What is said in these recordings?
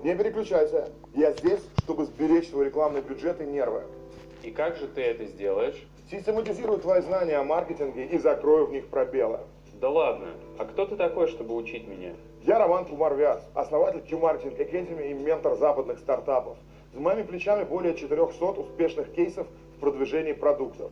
Не переключайся. Я здесь, чтобы сберечь твой рекламный бюджет и нервы. И как же ты это сделаешь? Систематизирую твои знания о маркетинге и закрою в них пробелы. Да ладно. А кто ты такой, чтобы учить меня? Я Роман Кумарвяз, основатель Q-Marketing Academy и ментор западных стартапов. За моими плечами более 400 успешных кейсов в продвижении продуктов.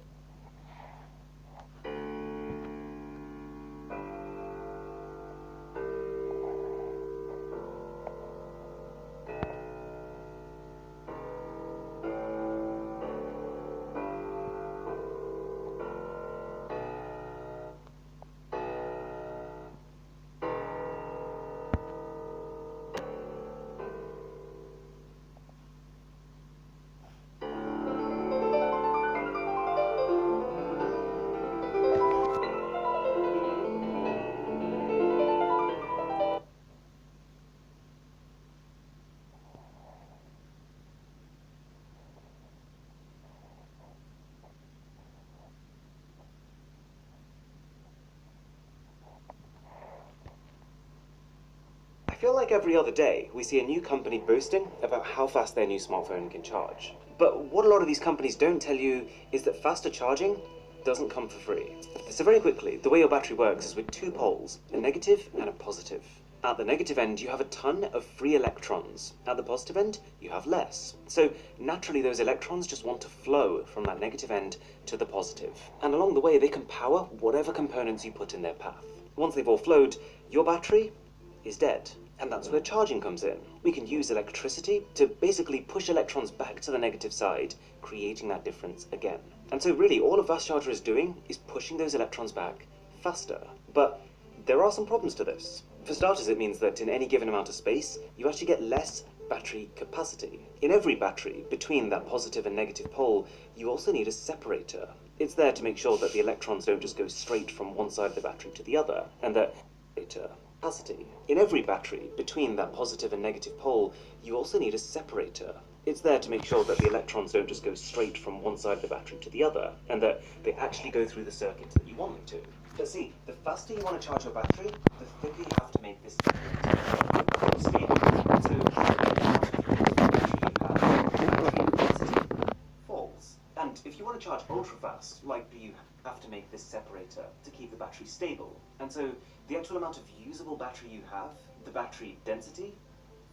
I feel like every other day we see a new company boasting about how fast their new smartphone can charge. But what a lot of these companies don't tell you is that faster charging doesn't come for free. So very quickly, the way your battery works is with two poles, a negative and a positive. At the negative end, you have a ton of free electrons. At the positive end, you have less. So naturally, those electrons just want to flow from that negative end to the positive. And along the way, they can power whatever components you put in their path. Once they've all flowed, your battery is dead. And that's where charging comes in. We can use electricity to basically push electrons back to the negative side, creating that difference again. And so really, all a fast charger is doing is pushing those electrons back faster. But there are some problems to this. For starters, it means that in any given amount of space, you actually get less battery capacity. In every battery, between that positive and negative pole, you also need a separator. It's there to make sure that the electrons don't just go straight from one side of the battery to the other, and that capacity. In every battery, between that positive and negative pole, you also need a separator. It's there to make sure that the electrons don't just go straight from one side of the battery to the other, and that they actually go through the circuit that you want them to. But see, the faster you want to charge your battery, the thicker you have to make this separator. Speed, so falls. And if you want to charge ultra fast, likely you have to make this separator to keep the battery stable. And so the actual amount of usable battery you have, the battery density,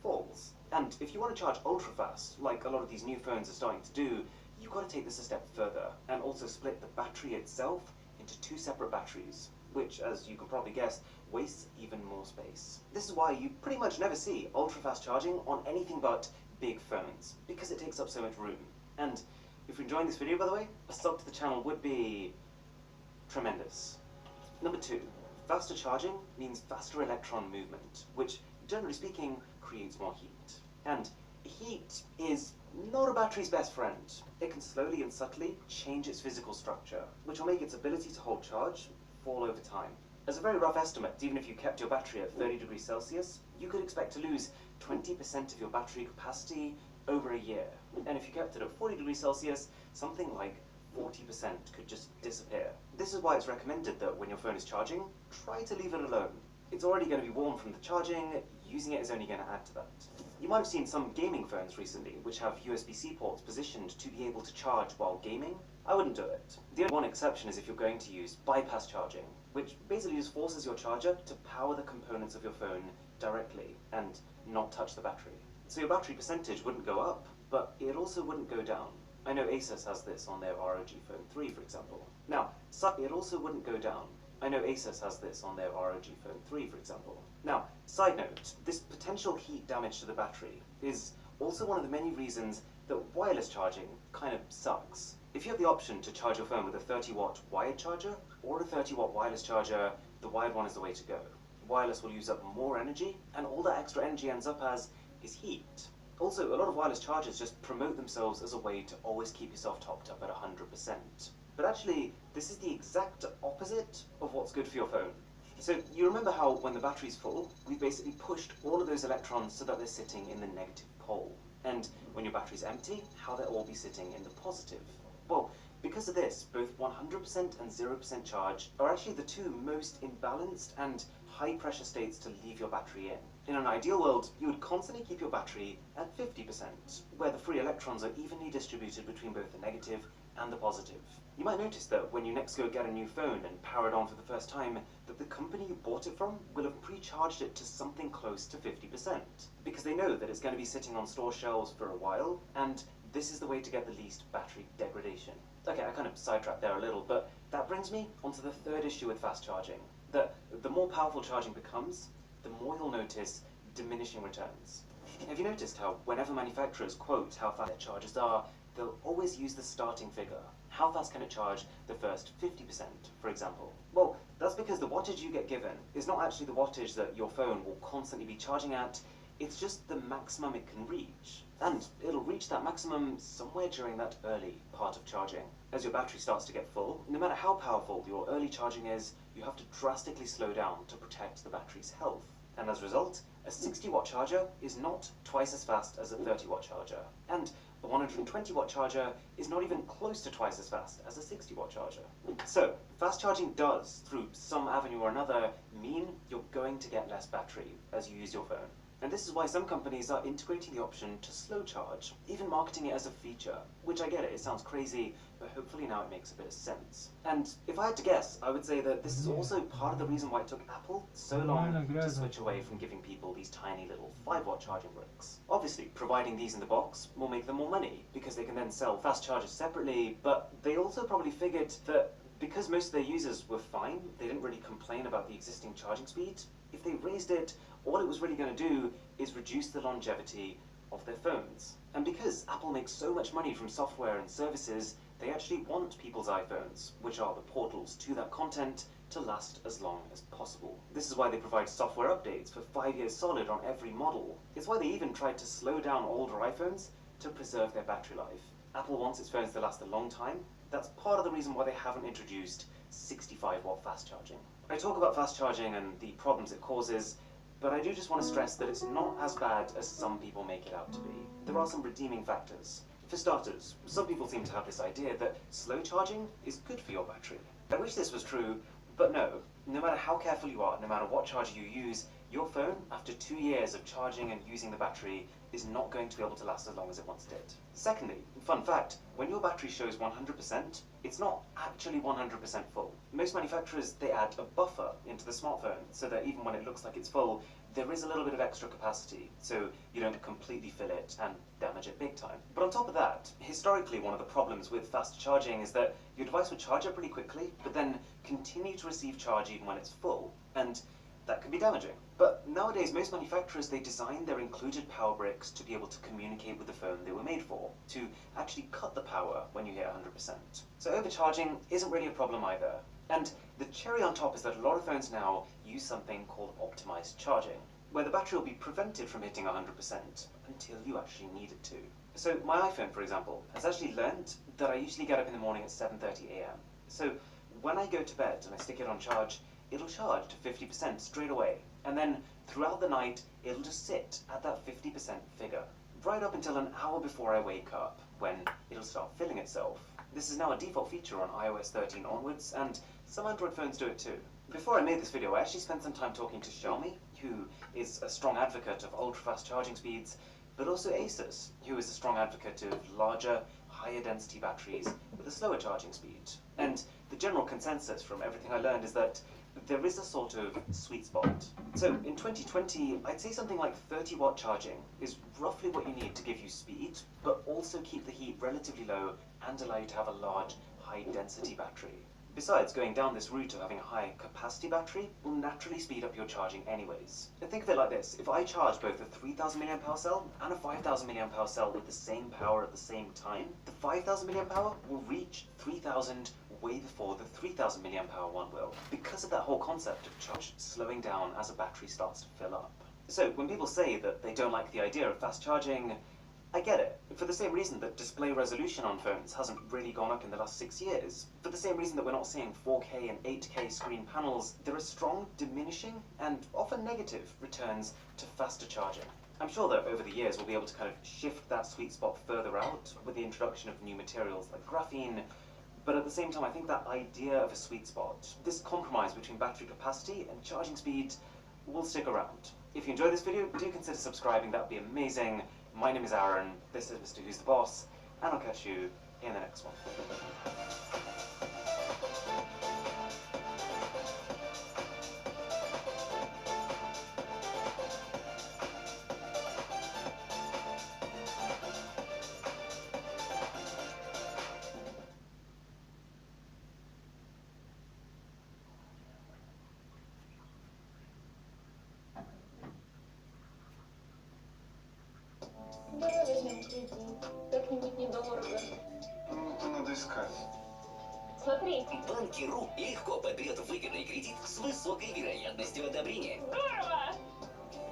falls. And if you want to charge ultra fast, like a lot of these new phones are starting to do, you've got to take this a step further and also split the battery itself into two separate batteries, which, as you can probably guess, wastes even more space. This is why you pretty much never see ultra fast charging on anything but big phones, because it takes up so much room. And if you're enjoying this video, by the way, a sub to the channel would be tremendous. Number 2. Faster charging means faster electron movement, which, generally speaking, creates more heat. And heat is not a battery's best friend. It can slowly and subtly change its physical structure, which will make its ability to hold charge fall over time. As a very rough estimate, even if you kept your battery at 30 degrees Celsius, you could expect to lose 20% of your battery capacity over a year. And if you kept it at 40 degrees Celsius, something like 40% could just disappear. This is why it's recommended that when your phone is charging, try to leave it alone. It's already going to be warm from the charging, using it is only going to add to that. You might have seen some gaming phones recently which have USB-C ports positioned to be able to charge while gaming. I wouldn't do it. The only one exception is if you're going to use bypass charging, which basically just forces your charger to power the components of your phone directly and not touch the battery. So your battery percentage wouldn't go up, but it also wouldn't go down. I know Asus has this on their ROG Phone 3, for example. Now, it also wouldn't go down. I know Asus has this on their ROG Phone 3, for example. Now, side note, this potential heat damage to the battery is also one of the many reasons that wireless charging kind of sucks. If you have the option to charge your phone with a 30-watt wired charger or a 30-watt wireless charger, the wired one is the way to go. Wireless will use up more energy, and all that extra energy ends up as is heat. Also, a lot of wireless chargers just promote themselves as a way to always keep yourself topped up at 100%. But actually, this is the exact opposite of what's good for your phone. So you remember how when the battery's full, we basically pushed all of those electrons so that they're sitting in the negative pole. And when your battery's empty, how they'll all be sitting in the positive. Well, because of this, both 100% and 0% charge are actually the two most imbalanced and high pressure states to leave your battery in. In an ideal world, you would constantly keep your battery at 50%, where the free electrons are evenly distributed between both the negative and the positive. You might notice that when you next go get a new phone and power it on for the first time, that the company you bought it from will have pre-charged it to something close to 50%, because they know that it's going to be sitting on store shelves for a while, and this is the way to get the least battery degradation. Okay, I kind of sidetracked there a little, but that brings me onto the third issue with fast charging, that the more powerful charging becomes, the more you'll notice diminishing returns. Have you noticed how whenever manufacturers quote how fast their chargers are, they'll always use the starting figure? How fast can it charge the first 50%, for example? Well, that's because the wattage you get given is not actually the wattage that your phone will constantly be charging at, it's just the maximum it can reach. And it'll reach that maximum somewhere during that early part of charging. As your battery starts to get full, no matter how powerful your early charging is, you have to drastically slow down to protect the battery's health. And as a result, a 60-watt charger is not twice as fast as a 30-watt charger. And a 120-watt charger is not even close to twice as fast as a 60-watt charger. So, fast charging does, through some avenue or another, mean you're going to get less battery as you use your phone. And this is why some companies are integrating the option to slow charge, even marketing it as a feature, which I get it sounds crazy, but hopefully now it makes a bit of sense. And if I had to guess, I would say that this is also part of the reason why it took Apple so long to switch away from giving people these tiny little 5-watt charging bricks. Obviously, providing these in the box will make them more money, because they can then sell fast chargers separately, but they also probably figured that because most of their users were fine, they didn't really complain about the existing charging speed, if they raised it, all it was really going to do is reduce the longevity of their phones. And because Apple makes so much money from software and services, they actually want people's iPhones, which are the portals to that content, to last as long as possible. This is why they provide software updates for 5 years solid on every model. It's why they even tried to slow down older iPhones to preserve their battery life. Apple wants its phones to last a long time. That's part of the reason why they haven't introduced 65-watt fast charging. I talk about fast charging and the problems it causes, but I do just want to stress that it's not as bad as some people make it out to be. There are some redeeming factors. For starters, some people seem to have this idea that slow charging is good for your battery. I wish this was true, but no. No matter how careful you are, no matter what charger you use, your phone, after 2 years of charging and using the battery, is not going to be able to last as long as it once did. Secondly, fun fact, when your battery shows 100%, it's not actually 100% full. Most manufacturers, they add a buffer into the smartphone, so that even when it looks like it's full, there is a little bit of extra capacity, so you don't completely fill it and damage it big time. But on top of that, historically one of the problems with fast charging is that your device would charge up really quickly, but then continue to receive charge even when it's full, and that can be damaging. But nowadays, most manufacturers, they design their included power bricks to be able to communicate with the phone they were made for, to actually cut the power when you hit 100%. So overcharging isn't really a problem either. And the cherry on top is that a lot of phones now use something called optimized charging, where the battery will be prevented from hitting 100% until you actually need it to. So my iPhone, for example, has actually learned that I usually get up in the morning at 7:30 a.m. So when I go to bed and I stick it on charge, it'll charge to 50% straight away. And then throughout the night, it'll just sit at that 50% figure, right up until an hour before I wake up, when it'll start filling itself. This is now a default feature on iOS 13 onwards, and some Android phones do it too. Before I made this video, I actually spent some time talking to Xiaomi, who is a strong advocate of ultra-fast charging speeds, but also Asus, who is a strong advocate of larger, higher density batteries with a slower charging speed. And the general consensus from everything I learned is that there is a sort of sweet spot. So in 2020, I'd say something like 30-watt charging is roughly what you need to give you speed, but also keep the heat relatively low and allow you to have a large, high-density battery. Besides, going down this route of having a high-capacity battery will naturally speed up your charging anyways. And think of it like this, if I charge both a 3000 mAh cell and a 5000 mAh cell with the same power at the same time, the 5000 mAh will reach 3000 way before the 3000 mAh one will, because of that whole concept of charge slowing down as a battery starts to fill up. So when people say that they don't like the idea of fast charging, I get it. For the same reason that display resolution on phones hasn't really gone up in the last 6 years. For the same reason that we're not seeing 4K and 8K screen panels, there are strong diminishing and often negative returns to faster charging. I'm sure that over the years we'll be able to kind of shift that sweet spot further out with the introduction of new materials like graphene, but at the same time I think that idea of a sweet spot, this compromise between battery capacity and charging speed, will stick around. If you enjoyed this video, do consider subscribing, that would be amazing. My name is Aaron, this is Mr. Who's the Boss, and I'll catch you in the next one. Давай возьмем кредит. Как-нибудь недорого. Надо искать. Смотри. Банки.ру легко подберет выгодный кредит с высокой вероятностью одобрения. Здорово!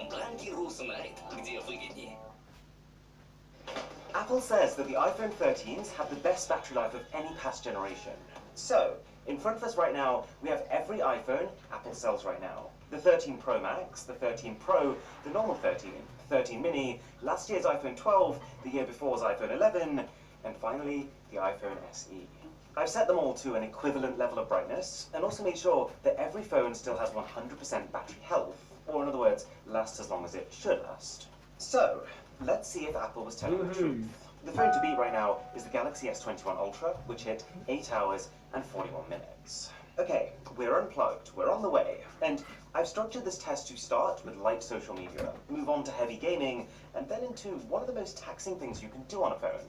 Банки.ру знает, где выгоднее. Apple says that the iPhone 13s have the best battery life of any past generation. So, in front of us right now, we have every iPhone Apple sells right now. The 13 Pro Max, the 13 Pro, the normal 13, 13 mini, last year's iPhone 12, the year before's iPhone 11, and finally, the iPhone SE. I've set them all to an equivalent level of brightness, and also made sure that every phone still has 100% battery health, or in other words, lasts as long as it should last. So, let's see if Apple was telling the truth. The phone to beat right now is the Galaxy S21 Ultra, which hit 8 hours and 41 minutes. Okay, we're unplugged, we're on the way, and I've structured this test to start with light social media, move on to heavy gaming, and then into one of the most taxing things you can do on a phone,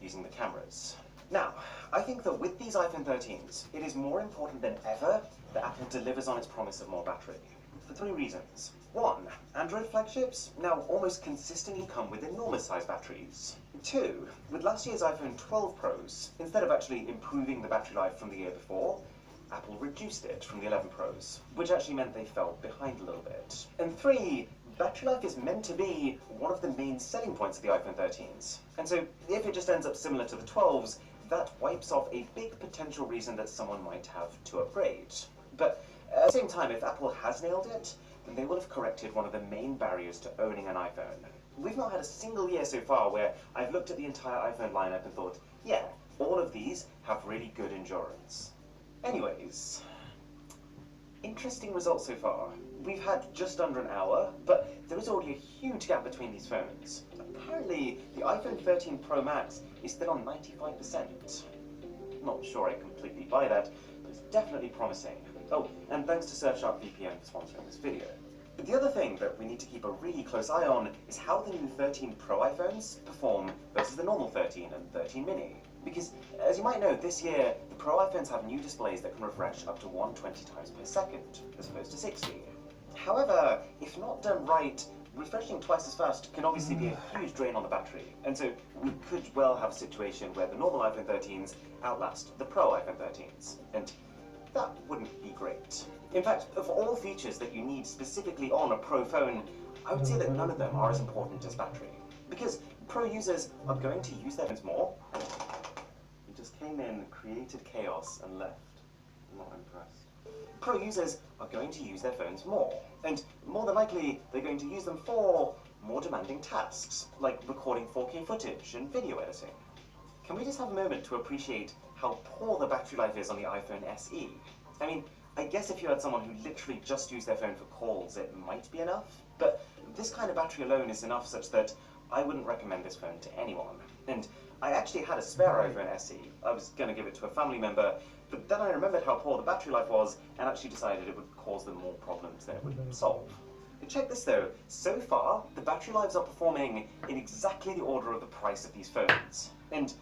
using the cameras. Now, I think that with these iPhone 13s, it is more important than ever that Apple delivers on its promise of more battery. For 3 reasons. 1, Android flagships now almost consistently come with enormous size batteries. 2, with last year's iPhone 12 Pros, instead of actually improving the battery life from the year before, Apple reduced it from the 11 Pros, which actually meant they fell behind a little bit. And 3, battery life is meant to be one of the main selling points of the iPhone 13s. And so if it just ends up similar to the 12s, that wipes off a big potential reason that someone might have to upgrade. But at the same time, if Apple has nailed it, then they will have corrected one of the main barriers to owning an iPhone. We've not had a single year so far where I've looked at the entire iPhone lineup and thought, yeah, all of these have really good endurance. Anyways, interesting results so far. We've had just under an hour, but there is already a huge gap between these phones. Apparently, the iPhone 13 Pro Max is still on 95%. Not sure I completely buy that, but it's definitely promising. Oh, and thanks to Surfshark VPN for sponsoring this video. But the other thing that we need to keep a really close eye on is how the new 13 Pro iPhones perform versus the normal 13 and 13 mini. Because, as you might know, this year, the Pro iPhones have new displays that can refresh up to 120 times per second, as opposed to 60. However, if not done right, refreshing twice as fast can obviously be a huge drain on the battery, and so we could well have a situation where the normal iPhone 13s outlast the Pro iPhone 13s, and that wouldn't be great. In fact, of all features that you need specifically on a Pro phone, I would say that none of them are as important as battery. Because Pro users are going to use their phones more. He just came in, created chaos, and left. I'm not impressed. Pro users are going to use their phones more, and more than likely, they're going to use them for more demanding tasks, like recording 4K footage and video editing. Can we just have a moment to appreciate how poor the battery life is on the iPhone SE? I mean, I guess if you had someone who literally just used their phone for calls, it might be enough, but this kind of battery alone is enough such that I wouldn't recommend this phone to anyone. And I actually had a spare iPhone SE. I was going to give it to a family member, but then I remembered how poor the battery life was and actually decided it would cause them more problems than it would solve. But check this though, so far the battery lives are performing in exactly the order of the price of these phones. And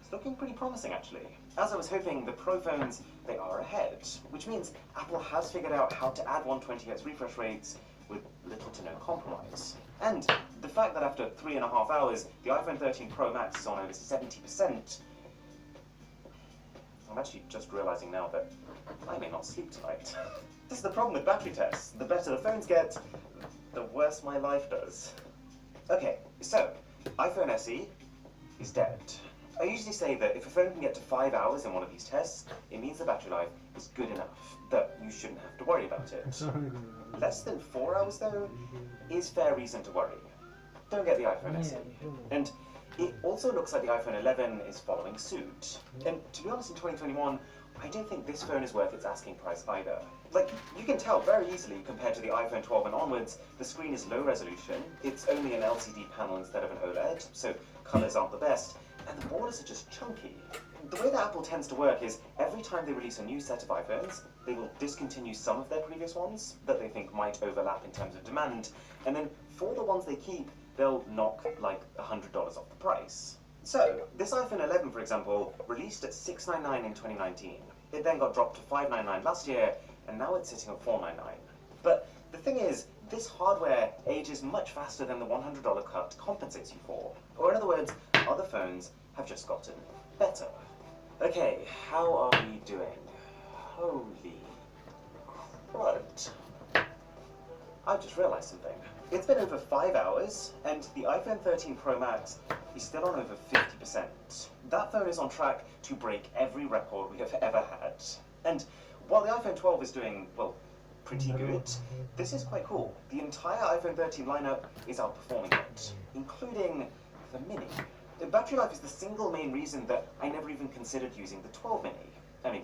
it's looking pretty promising actually. As I was hoping, the Pro phones, they are ahead, which means Apple has figured out how to add 120Hz refresh rates with little to no compromise. And the fact that after 3.5 hours, the iPhone 13 Pro Max is on over 70%, I'm actually just realizing now that I may not sleep tonight. This is the problem with battery tests. The better the phones get, the worse my life does. Okay, so, iPhone SE is dead. I usually say that if a phone can get to 5 hours in one of these tests, it means the battery life is good enough, that you shouldn't have to worry about it. Less than 4 hours, though, is fair reason to worry. Don't get the iPhone SE. And It also looks like the iPhone 11 is following suit. And to be honest, in 2021, I don't think this phone is worth its asking price either. Like, you can tell very easily compared to the iPhone 12 and onwards, the screen is low resolution, it's only an LCD panel instead of an OLED, so colors aren't the best, and the borders are just chunky. The way that Apple tends to work is every time they release a new set of iPhones, they will discontinue some of their previous ones that they think might overlap in terms of demand, and then for the ones they keep, they'll knock like $100 off the price. So, this iPhone 11, for example, released at $699 in 2019. It then got dropped to $599 last year, and now it's sitting at $499. But the thing is, this hardware ages much faster than the $100 cut compensates you for. Or in other words, other phones have just gotten better. Okay, how are we doing? Holy crud. I've just realized something. It's been over 5 hours, and the iPhone 13 Pro Max is still on over 50%. That phone is on track to break every record we have ever had. And while the iPhone 12 is doing, well, pretty good, this is quite cool. The entire iPhone 13 lineup is outperforming it, including the Mini. The battery life is the single main reason that I never even considered using the 12 Mini. I mean,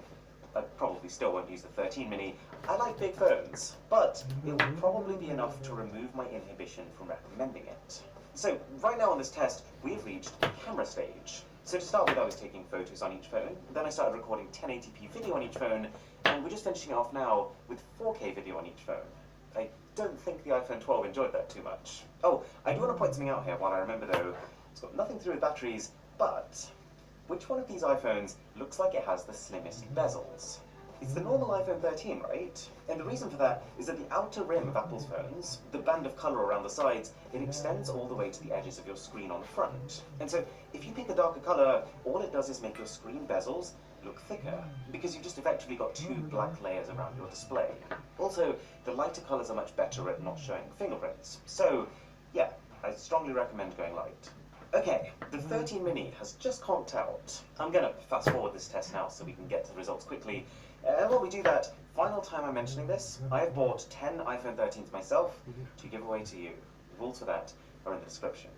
I probably still won't use the 13 Mini. I like big phones, but it will probably be enough to remove my inhibition from recommending it. So, right now on this test, we've reached the camera stage. So to start with, I was taking photos on each phone, then I started recording 1080p video on each phone, and we're just finishing it off now with 4K video on each phone. I don't think the iPhone 12 enjoyed that too much. Oh, I do want to point something out here while I remember though. It's got nothing to do with batteries, but which one of these iPhones looks like it has the slimmest bezels? It's the normal iPhone 13, right? And the reason for that is that the outer rim of Apple's phones, the band of color around the sides, it extends all the way to the edges of your screen on the front. And so if you pick a darker color, all it does is make your screen bezels look thicker, because you've just effectively got two black layers around your display. Also, the lighter colors are much better at not showing fingerprints. So, yeah, I strongly recommend going light. Okay, the 13 Mini has just conked out. I'm gonna fast forward this test now so we can get to the results quickly. And while we do that, final time I'm mentioning this, I have bought 10 iPhone 13s myself to give away to you. The rules for that are in the description.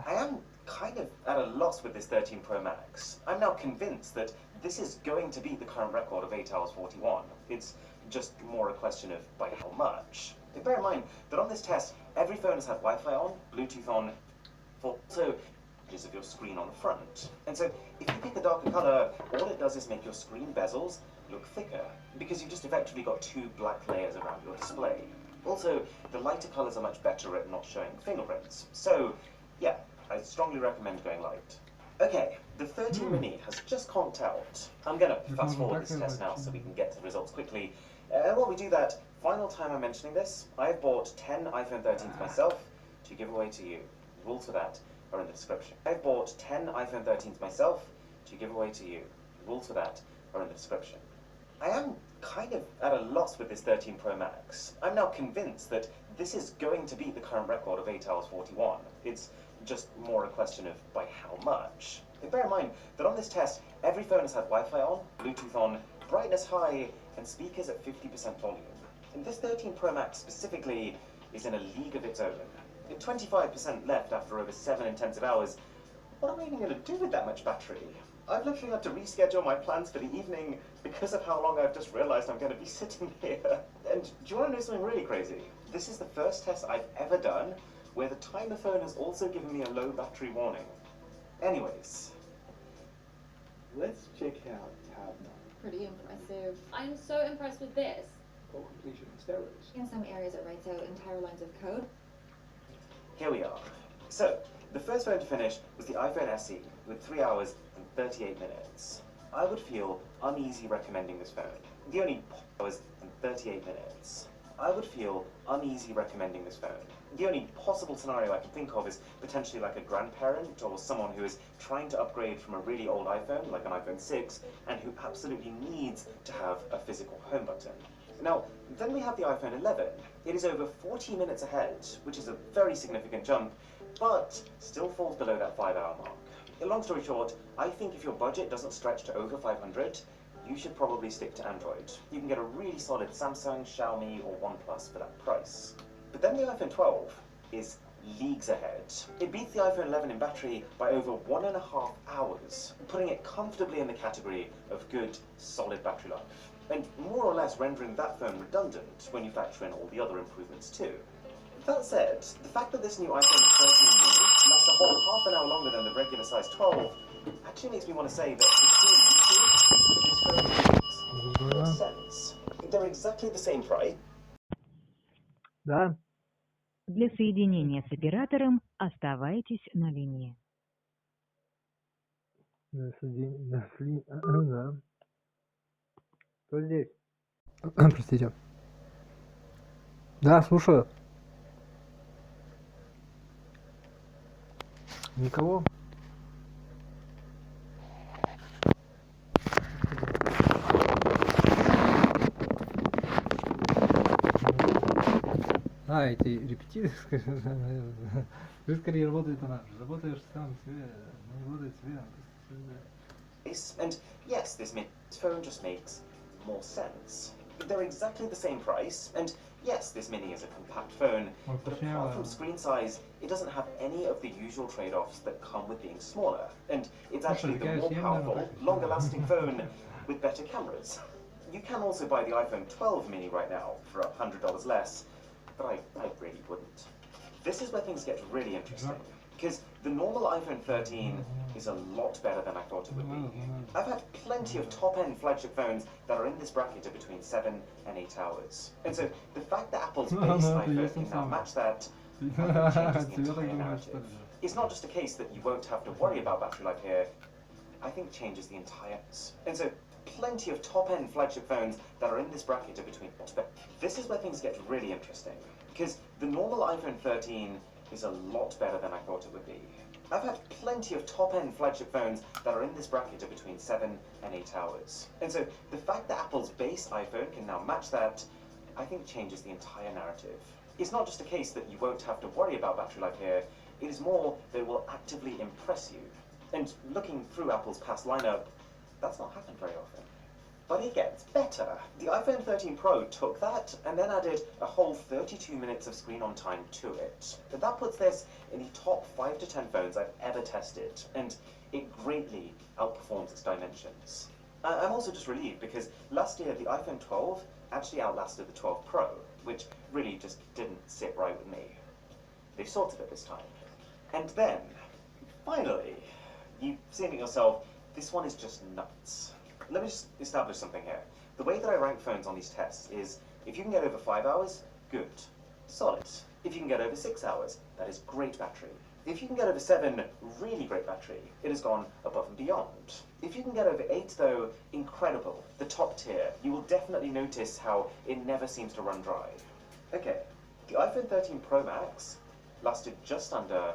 I am kind of at a loss with this 13 Pro Max. I'm now convinced that this is going to beat the current record of 8 hours 41. It's just more a question of by how much. And bear in mind that on this test, every phone has had Wi-Fi on, Bluetooth on, also edges of your screen on the front. And so if you pick a darker color, all it does is make your screen bezels look thicker, because you've just effectively got two black layers around your display. Also, the lighter colors are much better at not showing fingerprints. So, yeah, I strongly recommend going light. Okay, the 13 Mini has just conked out. I'm gonna fast forward this test now so we can get to the results quickly. And while we do that, final time I'm mentioning this, I've bought 10 iPhone 13s myself to give away to you. The rules for that are in the description. I've bought 10 iPhone 13s myself to give away to you. The rules for that are in the description. I am kind of at a loss with this 13 Pro Max. I'm now convinced that this is going to beat the current record of 8 hours 41. It's just more a question of by how much. And bear in mind that on this test, every phone has had Wi-Fi on, Bluetooth on, brightness high, and speakers at 50% volume. And this 13 Pro Max specifically is in a league of its own. With 25% left after over 7 intensive hours, what am I even going to do with that much battery? I've literally had to reschedule my plans for the evening because of how long I've just realized I'm going to be sitting here. And do you want to know something really crazy? This is the first test I've ever done where the timer phone has also given me a low battery warning. Anyways. Let's check out tab 9. Pretty impressive. I'm so impressed with this. Code completion in steroids. In some areas it writes out entire lines of code. Here we are. So, the first phone to finish was the iPhone SE with 3 hours and 38 minutes. I would feel uneasy recommending this phone. The only hours and 38 minutes. I would feel uneasy recommending this phone. The only possible scenario I can think of is potentially like a grandparent or someone who is trying to upgrade from a really old iPhone, like an iPhone 6, and who absolutely needs to have a physical home button. Now, then we have the iPhone 11. It is over 40 minutes ahead, which is a very significant jump, but still falls below that 5-hour mark. Long story short, I think if your budget doesn't stretch to over 500, you should probably stick to Android. You can get a really solid Samsung, Xiaomi, or OnePlus for that price. But then the iPhone 12 is leagues ahead. It beats the iPhone 11 in battery by over 1.5 hours, putting it comfortably in the category of good, solid battery life, and more or less rendering that phone redundant when you factor in all the other improvements too. That said, the fact that this new iPhone 13 mini lasts a whole half an hour longer than the regular size 12 actually makes me want to say that between these two, this phone makes more sense. They're exactly the same price. Да. Для соединения с оператором оставайтесь на линии. Да. Кто здесь? Простите. Да, слушаю. Никого? Эти репетиторы, вы скорее работает она. Работаешь сам себе, не работает себе. And yes, this phone just makes more sense. They're exactly the same price, and yes, this mini is a compact phone, but apart from screen size, it doesn't have any of the usual trade-offs that come with being smaller, and it's actually the more powerful, longer-lasting phone with better cameras. You can also buy the iPhone 12 mini right now for $100 less, but I really wouldn't. This is where things get really interesting, because the normal iPhone 13 is a lot better than I thought it would be. I've had plenty of top-end flagship phones that are in this bracket of between 7 and 8 hours. And so the fact that Apple's base iPhone can now match that, I think changes the entire narrative. It's not just a case that you won't have to worry about battery life here, I think changes the entire... And so plenty of top-end flagship phones that are in this bracket of between... This is where things get really interesting, because the normal iPhone 13 is a lot better than I thought it would be. I've had plenty of top-end flagship phones that are in this bracket of between 7 and 8 hours. And so the fact that Apple's base iPhone can now match that, I think changes the entire narrative. It's not just a case that you won't have to worry about battery life here, it is more that it will actively impress you. And looking through Apple's past lineup, that's not happened very often. But it gets better. The iPhone 13 Pro took that and then added a whole 32 minutes of screen on time to it. But that puts this in the top 5 to 10 phones I've ever tested, and it greatly outperforms its dimensions. I'm also just relieved because last year the iPhone 12 actually outlasted the 12 Pro, which really just didn't sit right with me. They've sorted it this time. And then, finally, you've seen it yourself, this one is just nuts. Let me just establish something here. The way that I rank phones on these tests is, if you can get over 5 hours, good, solid. If you can get over 6 hours, that is great battery. If you can get over 7, really great battery. It has gone above and beyond. If you can get over 8 though, incredible, the top tier. You will definitely notice how it never seems to run dry. Okay, the iPhone 13 Pro Max lasted just under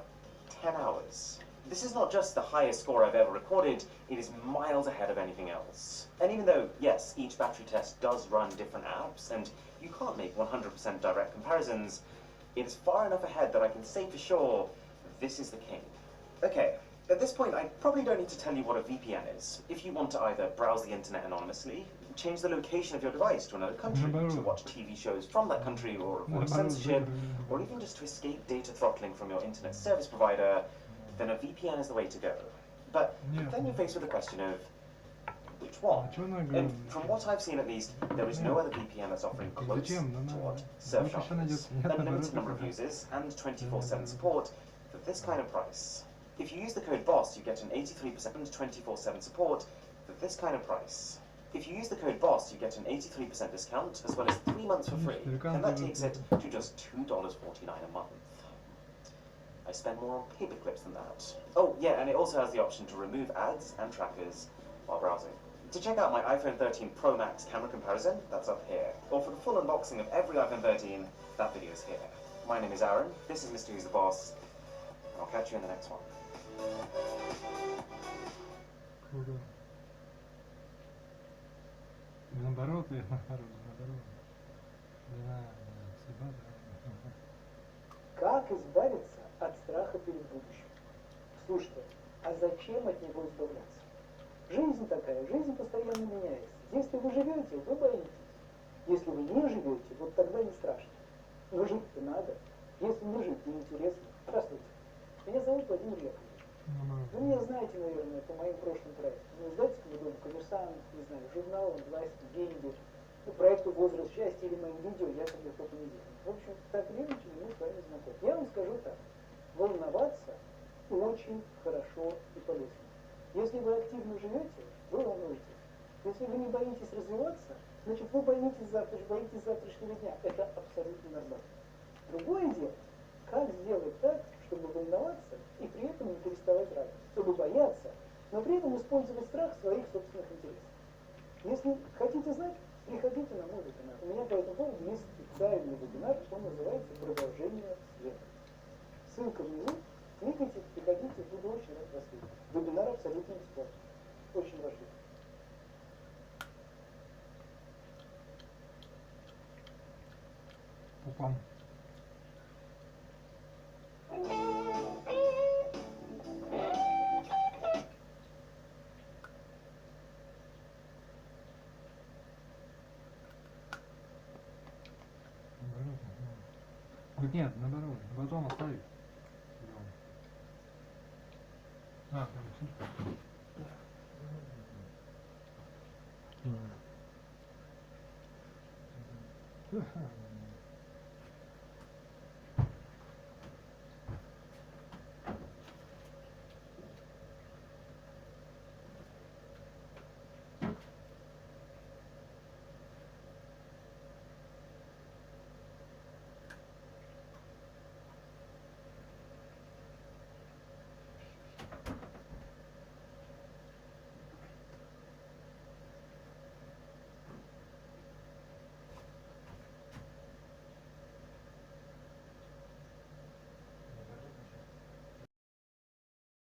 10 hours. This is not just the highest score I've ever recorded, it is miles ahead of anything else. And even though, yes, each battery test does run different apps, and you can't make 100% direct comparisons, it is far enough ahead that I can say for sure, this is the king. Okay, at this point I probably don't need to tell you what a VPN is. If you want to either browse the internet anonymously, change the location of your device to another country, to watch TV shows from that country or avoid censorship, or even just to escape data throttling from your internet service provider, then a VPN is the way to go. But then you're faced with the question of, which one? And from what I've seen at least, there is no other VPN that's offering close to what Surfshark is. Unlimited number of users and 24/7 support for this kind of price. If you use the code BOSS, you get an 83% and 24/7 support for this kind of price. If you use the code BOSS, you get an 83% discount, as well as 3 months for free, and that takes it to just $2.49 a month. I spend more on paper clips than that. Oh, yeah, and it also has the option to remove ads and trackers while browsing. To check out my iPhone 13 Pro Max camera comparison, that's up here. Or for the full unboxing of every iPhone 13, that video is here. My name is Aaron, this is Mr. Who's the Boss, and I'll catch you in the next one. Как избавиться от страха перед будущим? Слушайте, а зачем от него избавляться? Жизнь такая, жизнь постоянно меняется. Если вы живете, вы боитесь. Если вы не живете, вот тогда не страшно. Но жить-то надо. Если не жить, неинтересно. Здравствуйте. Меня зовут Владимир Яковлевич. Вы меня знаете, наверное, по моим прошлым проектам. Ну, издательскому дому «Коммерсант», не знаю, журналам, власти, деньги, ну, проекту «Возраст счастья» или моим видео «Я ко мне по понедельникам». В общем, так или иначе, мы с вами знакомы. Я вам скажу так. Волноваться очень хорошо и полезно. Если вы активно живете, вы волнуетесь. Если вы не боитесь развиваться, значит, вы боитесь завтрашнего дня. Это абсолютно нормально. Другое дело, как сделать так, чтобы волноваться и при этом не переставать радоваться, чтобы бояться, но при этом использовать страх в своих собственных интересах. Если хотите знать, приходите на мой вебинар. У меня по этому поводу есть специальный вебинар, он называется «Продолжение света». Ссылка внизу, кликайте, приходите, буду очень рад вас видеть. Вебинар абсолютно бесплатный. Очень ваш вид. Опа. Нет, наоборот, потом оставить. А,